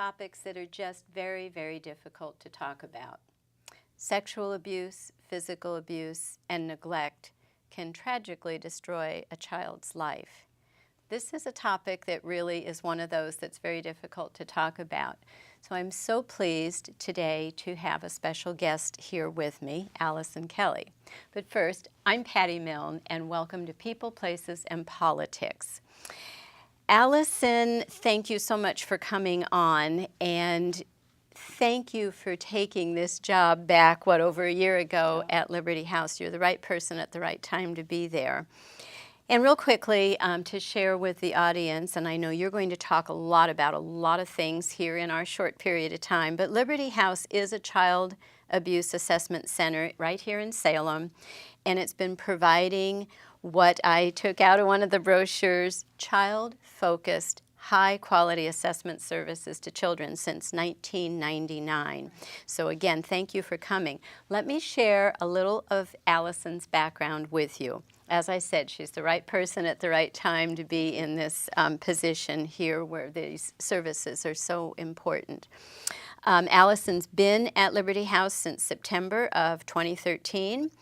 topics that are just very, very difficult to talk about. Sexual abuse, physical abuse, and neglect can tragically destroy a child's life. This is a topic that really is one of those that's very difficult to talk about. So I'm so pleased today to have a special guest here with me, Alison Kelley. But first, I'm Patti Milne, and welcome to People, Places, and Politics. Alison, thank you so much for coming on, and thank you for taking this job back, over a year ago at Liberty House. You're the right person at the right time to be there. And real quickly, to share with the audience, and I know you're going to talk a lot about a lot of things here in our short period of time, but Liberty House is a child abuse assessment center right here in Salem, and it's been providing what I took out of one of the brochures, child-focused, high-quality assessment services to children since 1999. So again, thank you for coming. Let me share a little of Alison's background with you. As I said, she's the right person at the right time to be in this position here where these services are so important. Alison's been at Liberty House since September of 2013.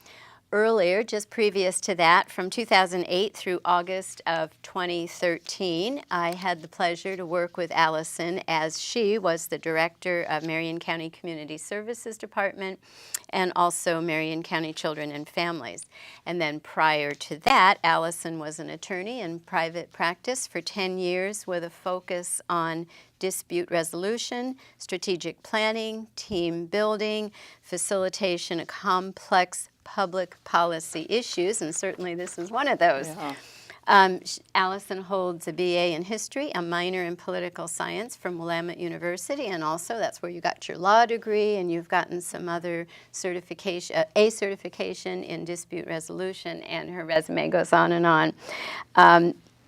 Earlier, just previous to that, from 2008 through August of 2013, I had the pleasure to work with Alison as she was the director of Marion County Community Services Department and also Marion County Children and Families. And then prior to that, Alison was an attorney in private practice for 10 years with a focus on dispute resolution, strategic planning, team building, facilitation of complex public policy issues, and certainly this is one of those. Yeah. Alison holds a BA in history, a minor in political science from Willamette University, and also that's where you got your law degree, and you've gotten some other certification, a certification in dispute resolution, and her resume goes on and on.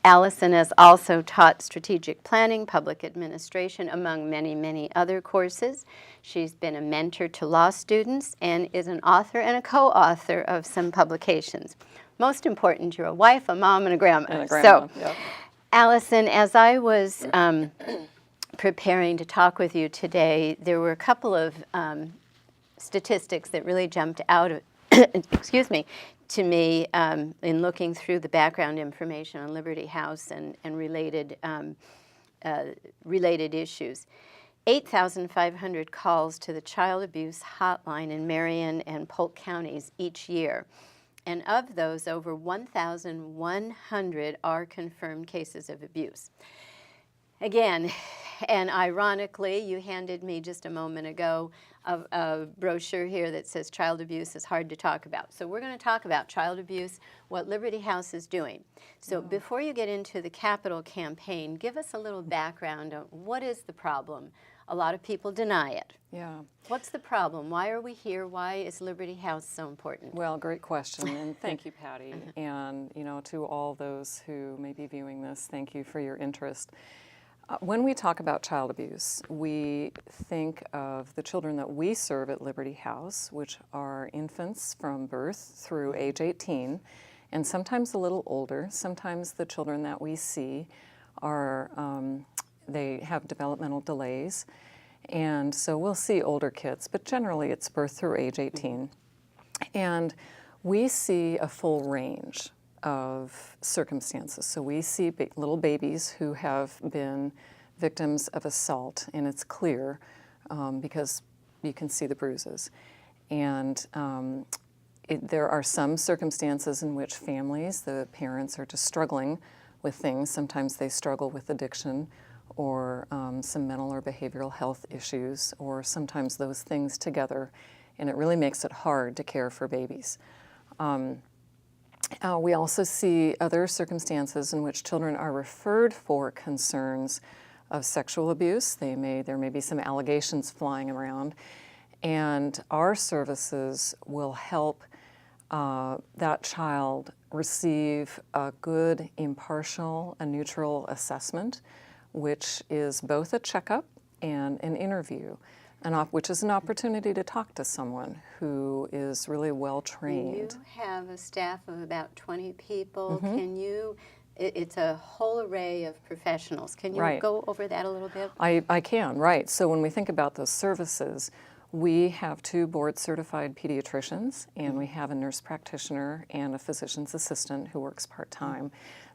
Alison has also taught strategic planning, public administration, among many, many other courses. She's been a mentor to law students and is an author and a co-author of some publications. Most important, you're a wife, a mom, and a grandma. So, yep. Alison, as I was preparing to talk with you today, there were a couple of statistics that really jumped out of, excuse me, to me in looking through the background information on Liberty House and related issues. 8,500 calls to the child abuse hotline in Marion and Polk counties each year. And of those, over 1,100 are confirmed cases of abuse. Again, and ironically, you handed me just a moment ago a brochure here that says child abuse is hard to talk about. So we're going to talk about child abuse, what Liberty House is doing. So before you get into the capital campaign, give us a little background on what is the problem. A lot of people deny it. Yeah. What's the problem? Why are we here? Why is Liberty House so important? Well, great question, and thank you, Patti. And, you know, to all those who may be viewing this, thank you for your interest. When we talk about child abuse, we think of the children that we serve at Liberty House, which are infants from birth through age 18, and sometimes a little older. Sometimes the children that we see are, they have developmental delays, and so we'll see older kids, but generally it's birth through age 18. And we see a full range of circumstances. So we see little babies who have been victims of assault, and it's clear because you can see the bruises. And there are some circumstances in which families, the parents are just struggling with things. Sometimes they struggle with addiction or some mental or behavioral health issues, or sometimes those things together, and it really makes it hard to care for babies. We also see other circumstances in which children are referred for concerns of sexual abuse. There may be some allegations flying around, and our services will help that child receive a good, impartial, and neutral assessment, which is both a checkup and an interview. Which is an opportunity to talk to someone who is really well trained. You have a staff of about 20 people. Can you it's a whole array of professionals. Can you Right. go over that a little bit? I can, right. So when we think about those services, we have 2 board-certified pediatricians, and we have a nurse practitioner and a physician's assistant who works part-time.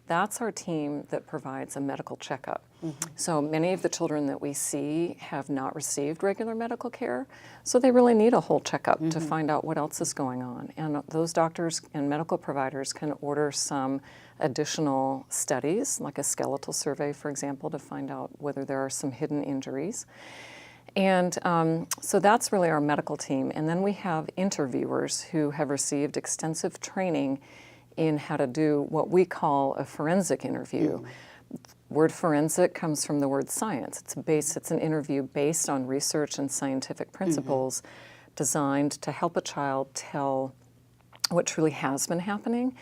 That's our team that provides a medical checkup. So many of the children that we see have not received regular medical care, so they really need a whole checkup to find out what else is going on. And those doctors and medical providers can order some additional studies, like a skeletal survey, for example, to find out whether there are some hidden injuries. And so that's really our medical team. And then we have interviewers who have received extensive training in how to do what we call a forensic interview. Word forensic comes from the word science. It's an interview based on research and scientific principles designed to help a child tell what truly has been happening,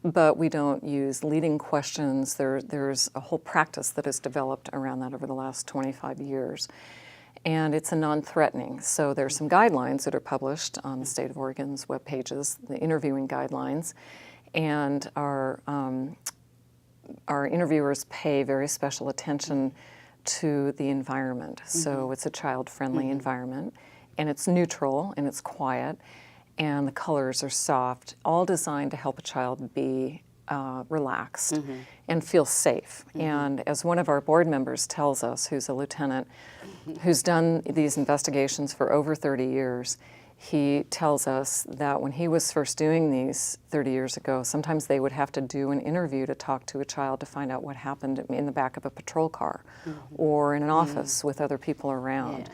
but we don't use leading questions. There's a whole practice that has developed around that over the last 25 years. And it's a non-threatening. So there's some guidelines that are published on the state of Oregon's web pages, the interviewing guidelines. And our interviewers pay very special attention to the environment. So it's a child-friendly environment, and it's neutral, and it's quiet, and the colors are soft, all designed to help a child be relaxed and feel safe. And as one of our board members tells us, who's a lieutenant, who's done these investigations for over 30 years, he tells us that when he was first doing these 30 years ago, sometimes they would have to do an interview to talk to a child to find out what happened in the back of a patrol car or in an office with other people around.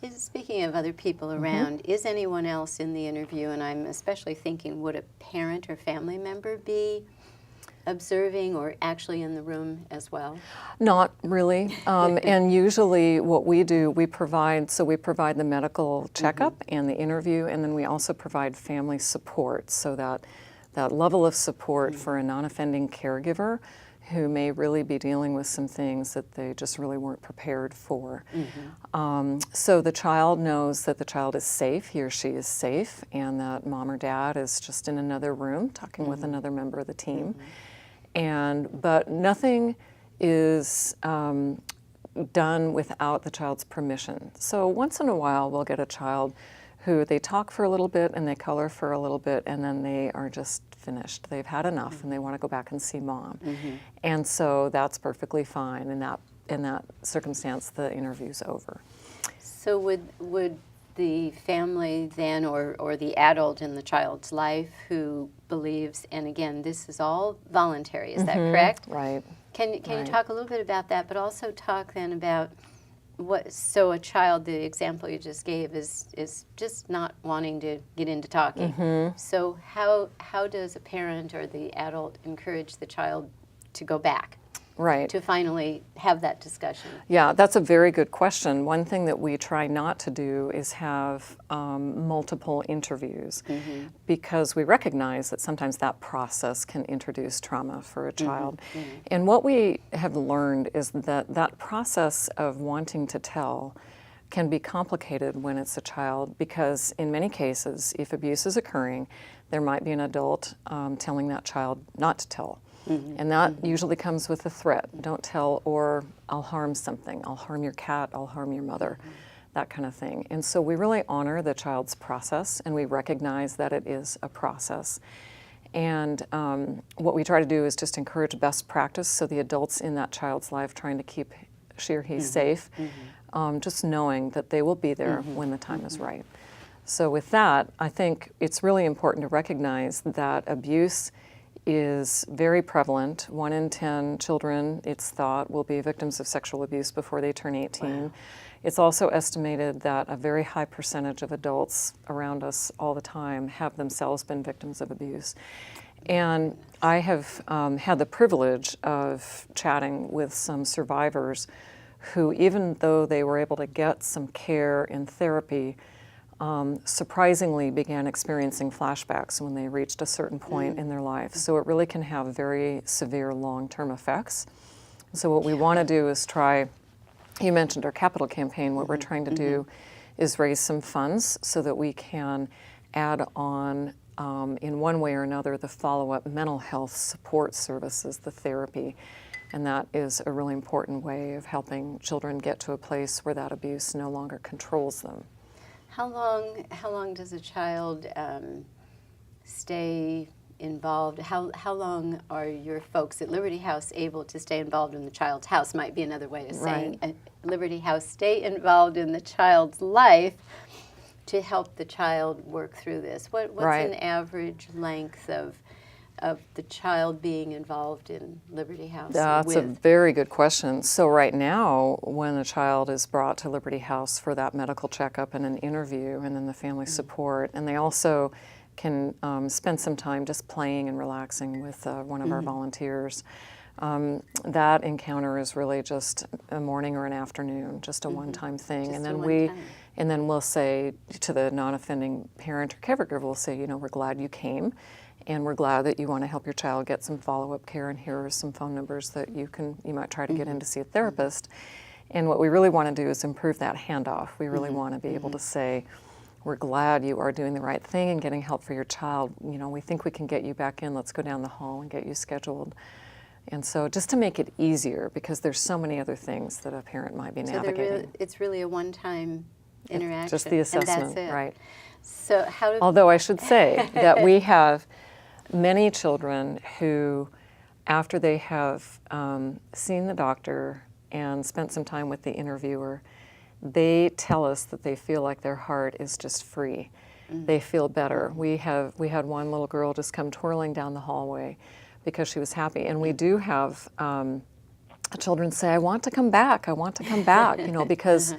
Yeah. Speaking of other people around, is anyone else in the interview? And I'm especially thinking, would a parent or family member be observing or actually in the room as well? Not really. And usually what we do, we provide the medical checkup and the interview, and then we also provide family support, so that level of support for a non-offending caregiver who may really be dealing with some things that they just really weren't prepared for. So the child knows that the child is safe, he or she is safe, and that mom or dad is just in another room talking with another member of the team. But nothing is done without the child's permission. So once in a while we'll get a child who they talk for a little bit and they color for a little bit, and then they are just finished. They've had enough and they want to go back and see mom. And so that's perfectly fine. In that circumstance, the interview's over. So would the family then, or the adult in the child's life who believes, and again, this is all voluntary, is that correct? Right. Can you talk a little bit about that, but also talk then about so a child, the example you just gave, is just not wanting to get into talking. So how does a parent or the adult encourage the child to go back? Right. To finally have that discussion? Yeah, that's a very good question. One thing that we try not to do is have multiple interviews because we recognize that sometimes that process can introduce trauma for a child. And what we have learned is that that process of wanting to tell can be complicated when it's a child, because in many cases, if abuse is occurring, there might be an adult telling that child not to tell. And that usually comes with a threat. Don't tell, or I'll harm something. I'll harm your cat, I'll harm your mother, that kind of thing. And so we really honor the child's process, and we recognize that it is a process. And what we try to do is just encourage best practice, so the adults in that child's life trying to keep she or he safe, just knowing that they will be there when the time is right. So with that, I think it's really important to recognize that abuse is very prevalent. 1 in 10 children, it's thought, will be victims of sexual abuse before they turn 18. Wow. It's also estimated that a very high percentage of adults around us all the time have themselves been victims of abuse. And I have had the privilege of chatting with some survivors who, even though they were able to get some care and therapy, surprisingly began experiencing flashbacks when they reached a certain point in their life. So it really can have very severe long-term effects. So what we want to do is try, you mentioned our capital campaign, what we're trying to do is raise some funds so that we can add on, in one way or another, the follow-up mental health support services, the therapy. And that is a really important way of helping children get to a place where that abuse no longer controls them. How long does a child stay involved? How long are your folks at Liberty House able to stay involved in the child's house? Might be another way of saying Liberty House stay involved in the child's life to help the child work through this. What's an average length of the child being involved in Liberty House? That's a very good question. So right now, when a child is brought to Liberty House for that medical checkup and an interview and then the family support, and they also can spend some time just playing and relaxing with one of our volunteers. That encounter is really just a morning or an afternoon, just a one-time thing. Just and then we'll say to the non-offending parent or caregiver, we'll say, you know, we're glad you came, and we're glad that you want to help your child get some follow-up care, and here are some phone numbers that you might try to get in to see a therapist. And what we really want to do is improve that handoff. We really want to be able to say, we're glad you are doing the right thing and getting help for your child. You know, we think we can get you back in. Let's go down the hall and get you scheduled. And so just to make it easier, because there's so many other things that a parent might be navigating. It's really a one-time interaction. Just the assessment, and that's it. right. So how do Although I should say that we have many children who, after they have seen the doctor and spent some time with the interviewer, they tell us that they feel like their heart is just free. They feel better. We had one little girl just come twirling down the hallway because she was happy. And we do have children say, I want to come back, you know, because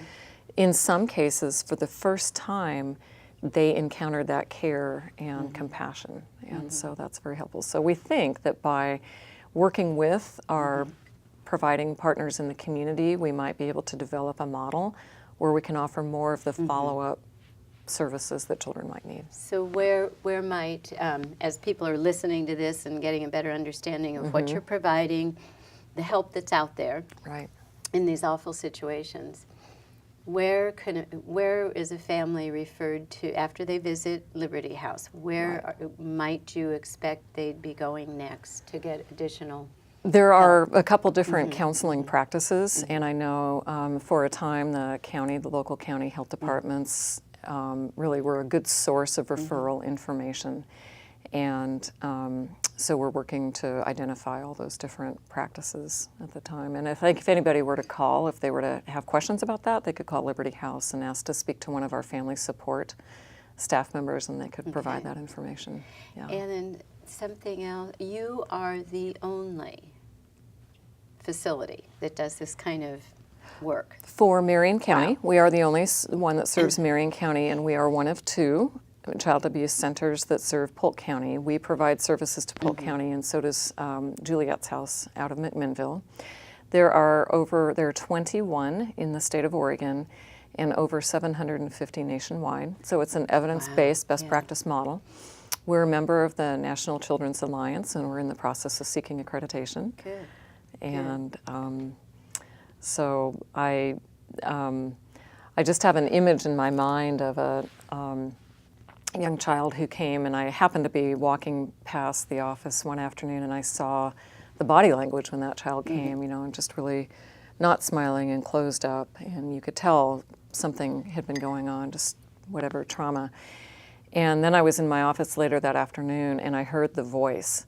in some cases, for the first time, they encountered that care and compassion. And so that's very helpful. So we think that by working with our providing partners in the community, we might be able to develop a model where we can offer more of the follow-up services that children might need. So where might, as people are listening to this and getting a better understanding of what you're providing, the help that's out there in these awful situations, where is a family referred to after they visit Liberty House? Where might you expect they'd be going next to get additional? There are a couple different counseling practices, and I know for a time the local county health departments really were a good source of referral information. And so we're working to identify all those different practices at the time. And I think if anybody were to call, if they were to have questions about that, they could call Liberty House and ask to speak to one of our family support staff members, and they could provide that information. Yeah. And then something else, you are the only facility that does this kind of work. For Marion County, we are the only one that serves Marion County, and we are one of two child abuse centers that serve Polk County. We provide services to Polk County, and so does Juliet's House out of McMinnville. There are 21 in the state of Oregon and over 750 nationwide. So it's an evidence-based best practice model. We're a member of the National Children's Alliance, and we're in the process of seeking accreditation. Good. And so I just have an image in my mind of a young child who came, and I happened to be walking past the office one afternoon, and I saw the body language when that child came, you know, and just really not smiling and closed up, and you could tell something had been going on, just whatever trauma. And then I was in my office later that afternoon, and I heard the voice,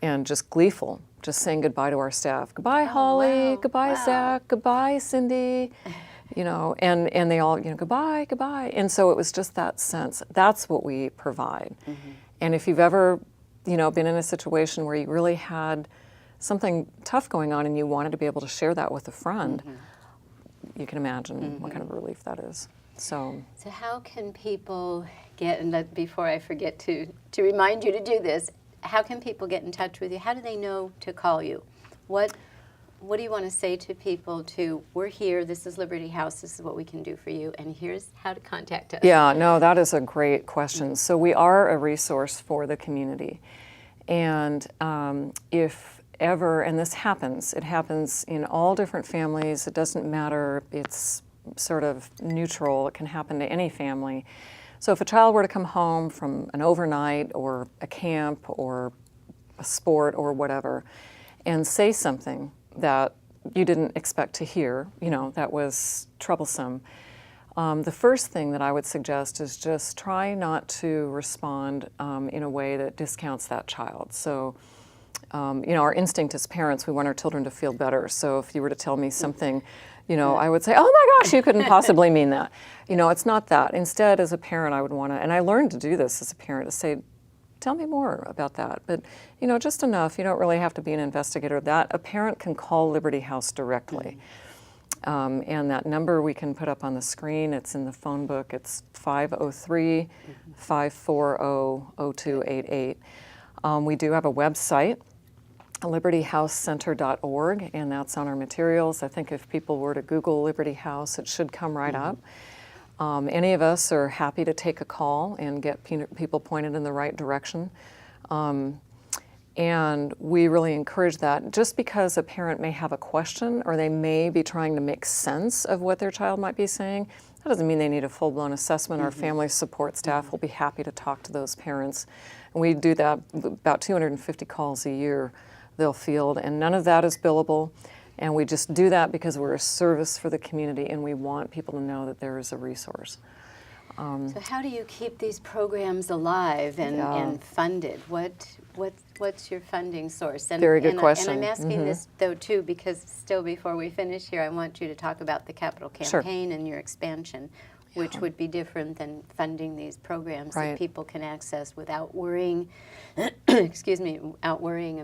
and just gleeful, just saying goodbye to our staff. Goodbye, Holly. Goodbye, Zach. Goodbye, Cindy. You know, and they all, you know, goodbye, goodbye. And so it was just that sense. That's what we provide. And if you've ever, you know, been in a situation where you really had something tough going on and you wanted to be able to share that with a friend, you can imagine what kind of relief that is. So how can people get, and before I forget to remind you to do this, how can people get in touch with you? How do they know to call you? What do you want to say to people we're here, this is Liberty House, this is what we can do for you, and here's how to contact us? Yeah, no, that is a great question. So we are a resource for the community. And if ever, and this happens, it happens in all different families, it doesn't matter, it's sort of neutral, it can happen to any family, So if a child were to come home from an overnight or a camp or a sport or whatever and say something that you didn't expect to hear, that was troublesome, the first thing that I would suggest is just try not to respond in a way that discounts that child. So, our instinct as parents, we want our children to feel better. So if you were to tell me something, I would say, oh my gosh, you couldn't possibly mean that. It's not that. Instead, as a parent, I would want to, and I learned to do this as a parent, to say, tell me more about that. But, just enough. You don't really have to be an investigator. That a parent can call Liberty House directly. And that number we can put up on the screen. It's in the phone book. It's 503-540-0288. We do have a website, libertyhousecenter.org, and that's on our materials. I think if people were to Google Liberty House, it should come right up. Any of us are happy to take a call and get people pointed in the right direction. And we really encourage that. Just because a parent may have a question or they may be trying to make sense of what their child might be saying, that doesn't mean they need a full-blown assessment. Our family support staff will be happy to talk to those parents. And we do that, about 250 calls a year they'll field, and none of that is billable. And we just do that because we're a service for the community and we want people to know that there is a resource. So how do you keep these programs alive and funded? What's your funding source? Very good question. And I'm asking this, though, too, because still before we finish here, I want you to talk about the capital campaign and your expansion, which would be different than funding these programs that people can access without worrying, without worrying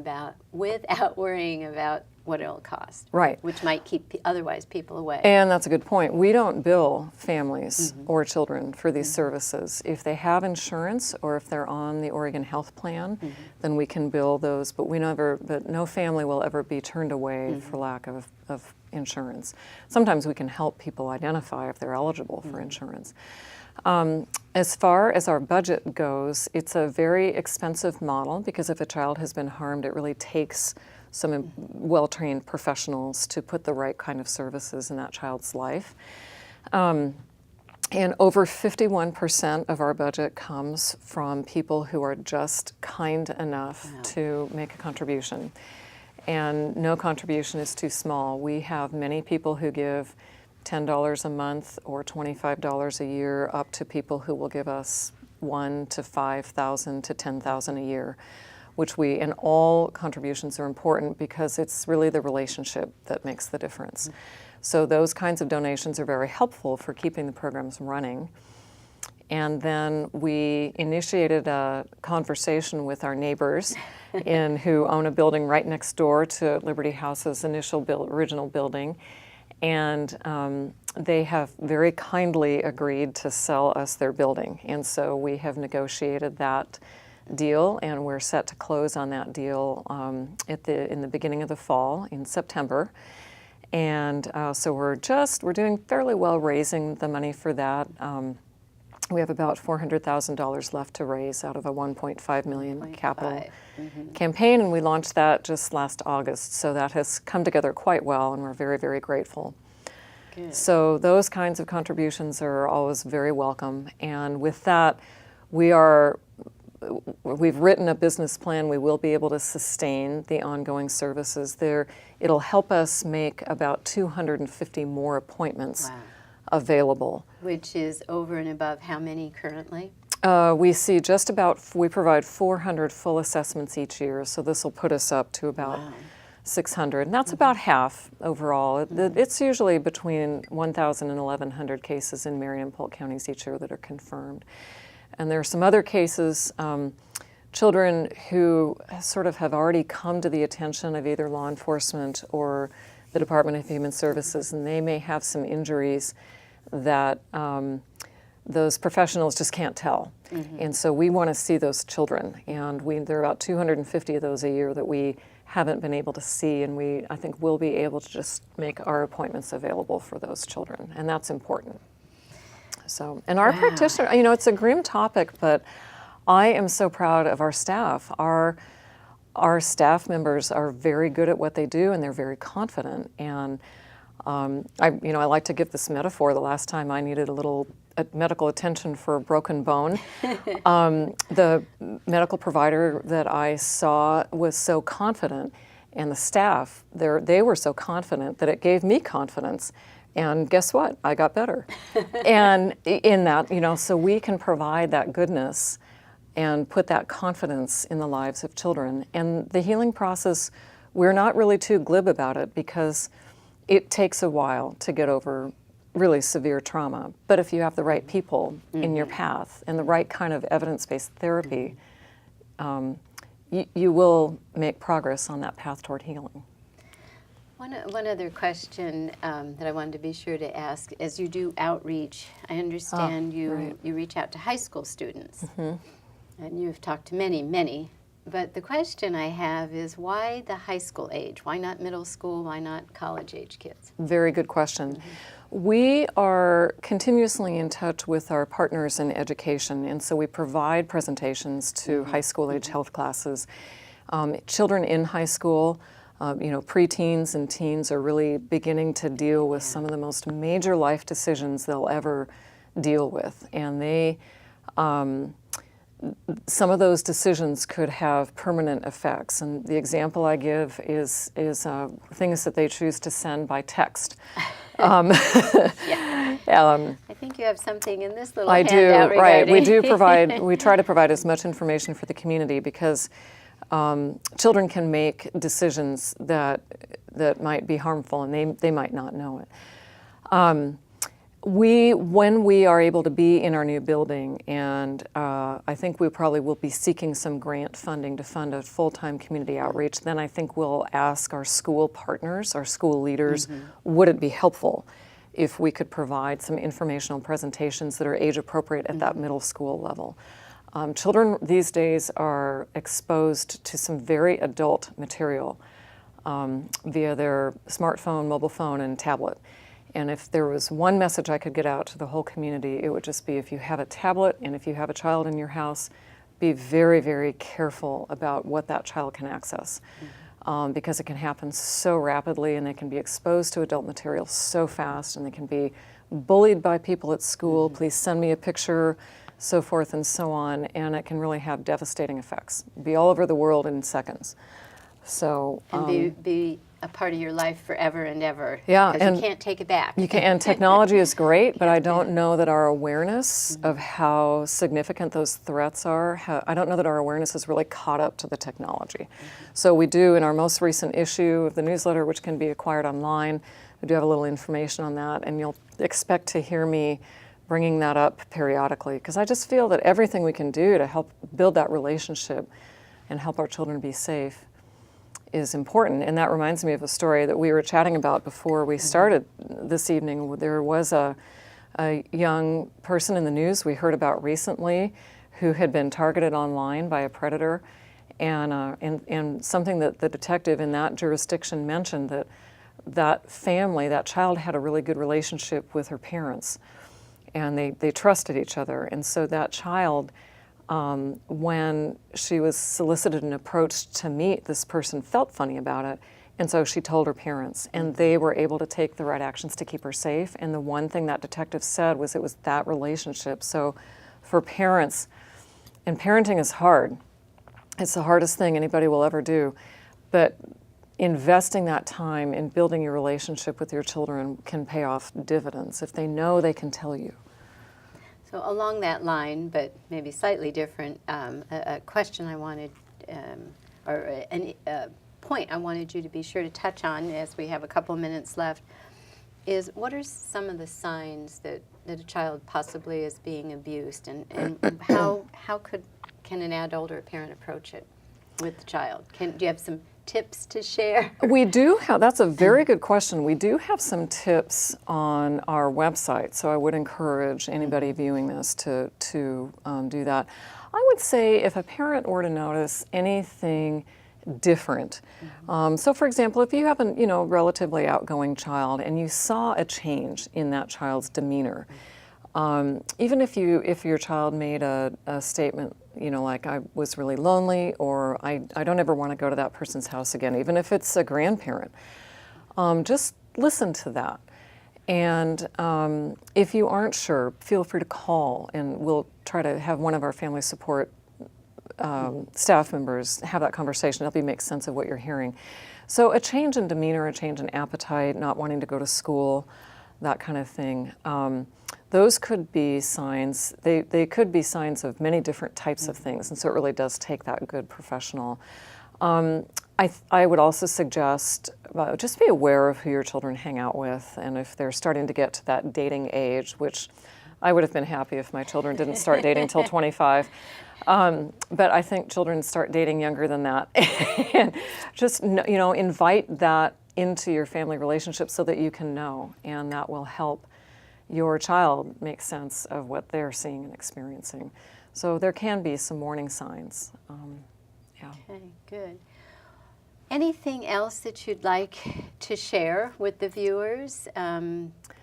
about what it'll cost. Right. Which might keep otherwise people away. And that's a good point. We don't bill families or children for these services. If they have insurance or if they're on the Oregon Health Plan, then we can bill those, but no family will ever be turned away for lack of insurance. Sometimes we can help people identify if they're eligible for insurance. As far as our budget goes, it's a very expensive model because if a child has been harmed, it really takes some well-trained professionals to put the right kind of services in that child's life. And over 51% of our budget comes from people who are just kind enough to make a contribution. And no contribution is too small. We have many people who give $10 a month or $25 a year, up to people who will give us $1,000 to $5,000 to $10,000 a year, and all contributions are important because it's really the relationship that makes the difference. So those kinds of donations are very helpful for keeping the programs running. And then we initiated a conversation with our neighbors who own a building right next door to Liberty House's original building. And they have very kindly agreed to sell us their building. And so we have negotiated that deal, and we're set to close on that deal in the beginning of the fall, in September. And so we're doing fairly well raising the money for that. We have about $400,000 left to raise out of a $1.5 million capital campaign, and we launched that just last August. So that has come together quite well, and we're very, very grateful. Good. So those kinds of contributions are always very welcome. And with that, we've written a business plan. We will be able to sustain the ongoing services there. It'll help us make about 250 more appointments available. Which is over and above how many currently? We provide 400 full assessments each year, so this will put us up to about 600, and that's about half overall. It's usually between 1,000 and 1,100 cases in Marion and Polk counties each year that are confirmed. And there are some other cases, children who sort of have already come to the attention of either law enforcement or the Department of Human Services, and they may have some injuries that those professionals just can't tell. And so we want to see those children, and there are about 250 of those a year that we haven't been able to see, and I think we'll be able to just make our appointments available for those children, and that's important. So, and our practitioner, it's a grim topic, but I am so proud of our staff. Our staff members are very good at what they do, and they're very confident. And I like to give this metaphor. The last time I needed a little medical attention for a broken bone, the medical provider that I saw was so confident, and the staff, they were so confident that it gave me confidence. And guess what? I got better. And in that, so we can provide that goodness and put that confidence in the lives of children. And the healing process, we're not really too glib about it because it takes a while to get over really severe trauma. But if you have the right people in your path and the right kind of evidence-based therapy, you will make progress on that path toward healing. One other question that I wanted to be sure to ask, as you do outreach, I understand you reach out to high school students, and you've talked to many, many, but the question I have is why the high school age? Why not middle school? Why not college age kids? Very good question. We are continuously in touch with our partners in education, and so we provide presentations to high school age health classes. Children in high school, preteens and teens are really beginning to deal with some of the most major life decisions they'll ever deal with, and some of those decisions could have permanent effects. And the example I give is things that they choose to send by text. I think you have something in this little I handout do, right. regarding. We try to provide as much information for the community because children can make decisions that might be harmful, and they might not know it. When we are able to be in our new building, and I think we probably will be seeking some grant funding to fund a full-time community outreach, then I think we'll ask our school partners, our school leaders, would it be helpful if we could provide some informational presentations that are age appropriate at that middle school level. Children these days are exposed to some very adult material via their smartphone, mobile phone, and tablet. And if there was one message I could get out to the whole community, it would just be if you have a tablet and if you have a child in your house, be very, very careful about what that child can access. Because it can happen so rapidly, and they can be exposed to adult material so fast, and they can be bullied by people at school. Please send me a picture, so forth and so on, and it can really have devastating effects. Be all over the world in seconds. So And be a part of your life forever and ever. Yeah, because and you can't take it back. You can, and technology is great, but I don't know that our awareness of how significant those threats are, I don't know that our awareness is really caught up to the technology. So we do, in our most recent issue of the newsletter, which can be acquired online, we do have a little information on that, and you'll expect to hear me bringing that up periodically, because I just feel that everything we can do to help build that relationship and help our children be safe is important. And that reminds me of a story that we were chatting about before we started this evening. There was a young person in the news we heard about recently who had been targeted online by a predator, and something that the detective in that jurisdiction mentioned, that family, that child had a really good relationship with her parents, and they trusted each other. And so that child, when she was solicited and approached to meet this person, felt funny about it, and so she told her parents, and they were able to take the right actions to keep her safe. And the one thing that detective said was it was that relationship. So for parents, and parenting is hard, it's the hardest thing anybody will ever do, but investing that time in building your relationship with your children can pay off dividends if they know they can tell you. So along that line, but maybe slightly different, a question I wanted, or a point I wanted you to be sure to touch on as we have a couple minutes left, is what are some of the signs that a child possibly is being abused, and how can an adult or a parent approach it with the child? Do you have some tips to share? We do have, that's a very good question. We do have some tips on our website, so I would encourage anybody viewing this to do that. I would say if a parent were to notice anything different, so for example, if you have a relatively outgoing child and you saw a change in that child's demeanor, even if your child made a statement, like I was really lonely, or I don't ever want to go to that person's house again, even if it's a grandparent, just listen to that. And if you aren't sure, feel free to call, and we'll try to have one of our family support staff members have that conversation, help you make sense of what you're hearing. So a change in demeanor, a change in appetite, not wanting to go to school, that kind of thing. Those could be signs, they could be signs of many different types of things, and so it really does take that good professional. I would also suggest just be aware of who your children hang out with, and if they're starting to get to that dating age, which I would have been happy if my children didn't start dating till 25. But I think children start dating younger than that. And just, invite that into your family relationship so that you can know, and that will help your child make sense of what they're seeing and experiencing. So there can be some warning signs. Yeah. Okay, good. Anything else that you'd like to share with the viewers?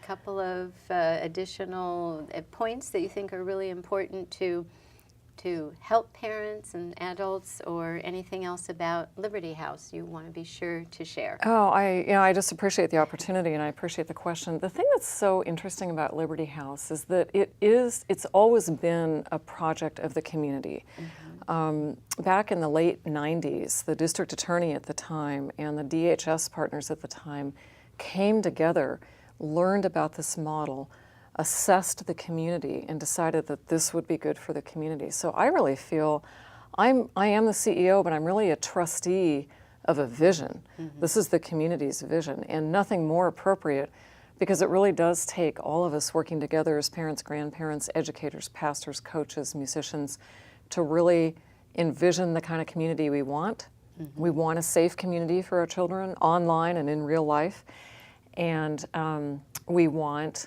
Couple of additional points that you think are really important to help parents and adults, or anything else about Liberty House you want to be sure to share? Oh, I just appreciate the opportunity, and I appreciate the question. The thing that's so interesting about Liberty House is that it's always been a project of the community. Back in the late 90s, the district attorney at the time and the DHS partners at the time came together, learned about this model, assessed the community, and decided that this would be good for the community. So I really feel I am the CEO, but I'm really a trustee of a vision. This is the community's vision, and nothing more appropriate, because it really does take all of us working together as parents, grandparents, educators, pastors, coaches, musicians, to really envision the kind of community we want. We want a safe community for our children, online and in real life, and we want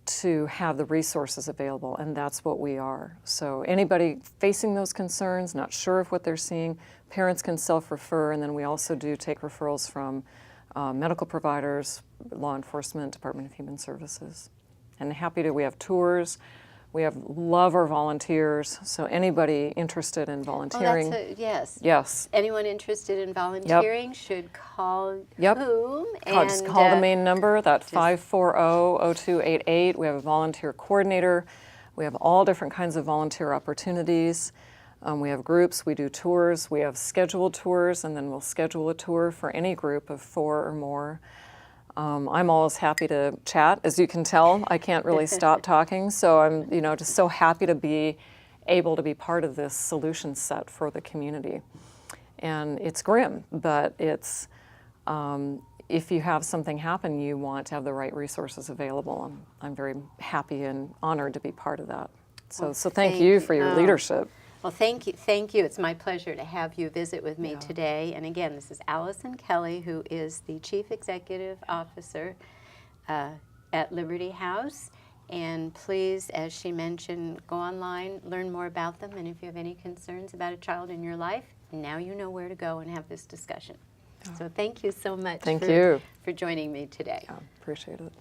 to have the resources available, and that's what we are. So anybody facing those concerns, not sure of what they're seeing, parents can self-refer, and then we also do take referrals from medical providers, law enforcement, Department of Human Services. And we have tours. We love our volunteers, so anybody interested in volunteering. Oh, yes. Yes. Anyone interested in volunteering should call whom? Just call the main number, that 540-0288. We have a volunteer coordinator. We have all different kinds of volunteer opportunities. We have groups, we do tours, we have scheduled tours, and then we'll schedule a tour for any group of 4 or more. I'm always happy to chat. As you can tell, I can't really stop talking, so I'm just so happy to be able to be part of this solution set for the community. And it's grim, but it's if you have something happen, you want to have the right resources available. I'm very happy and honored to be part of that. So thank you for your leadership. Well, thank you. It's my pleasure to have you visit with me today. And again, this is Alison Kelley, who is the Chief Executive Officer at Liberty House. And please, as she mentioned, go online, learn more about them. And if you have any concerns about a child in your life, now you know where to go and have this discussion. So thank you so much for joining me today. Yeah, appreciate it.